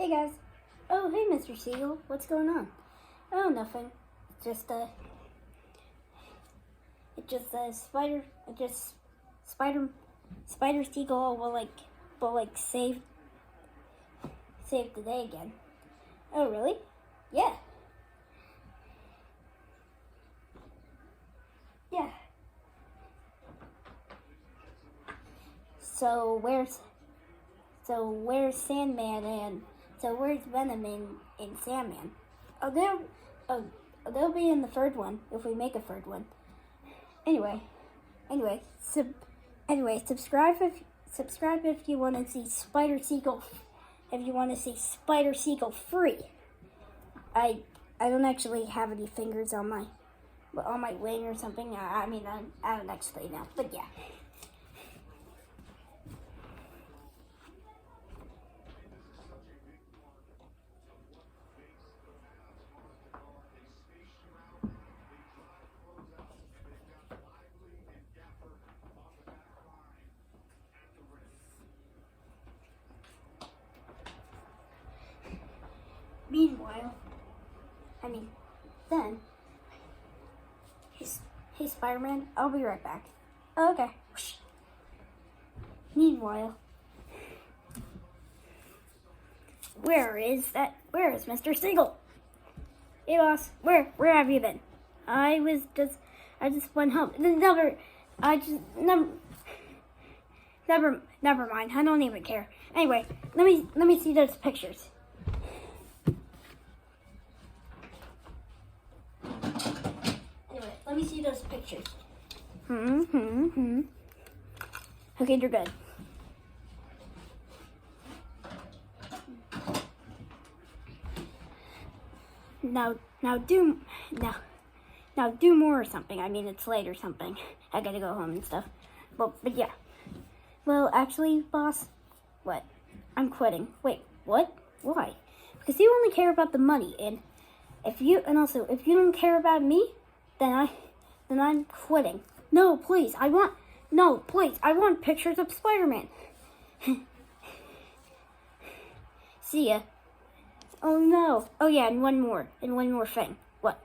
Hey guys. Oh, hey Mr. Seagull. What's going on? Oh, nothing. Spider-seagull will save the day again. Oh, really? Yeah. Yeah. So where's Sandman where's Venom in Sandman? They'll be in the third one if we make a third one. Anyway, subscribe if you want to see Spider-Seagull. If you want to see Spider-Seagull free. I don't actually have any fingers on my wing or something. I don't actually know, but yeah. Meanwhile, then, hey Spider-Man, I'll be right back. Okay. Meanwhile, where is Mr. Seagull? Hey boss, where have you been? I just went home. Never mind. I don't even care. Anyway, let me see those pictures. Let me see those pictures. Okay, you're good. Now do more or something. It's late or something. I gotta go home and stuff. But yeah. Well, actually, boss, what? I'm quitting. Wait, what? Why? Because you only care about the money, and if you don't care about me, then I'm quitting. No, please, I want pictures of Spider-Man. See ya. Oh no. Oh yeah, and one more thing. What?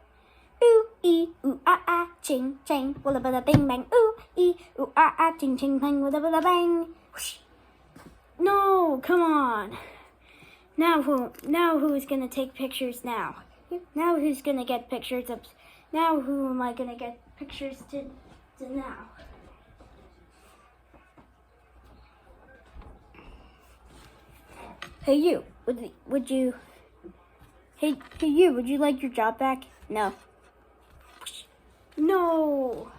Ooh ee ooh ah ching ching walla bada bing bang. Ooh ee ooh ah ching ching bang walla bada bang. Whoosh. No, come on. Now who's gonna take pictures now? Now who's gonna get pictures of? Now who am I gonna get pictures to now? Hey you, would you? Hey you, would you like your job back? No. No.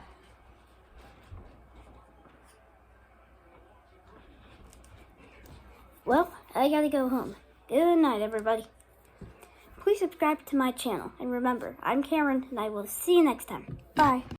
Well, I gotta go home. Good night, everybody. Please subscribe to my channel. And remember, I'm Cameron, and I will see you next time. Bye.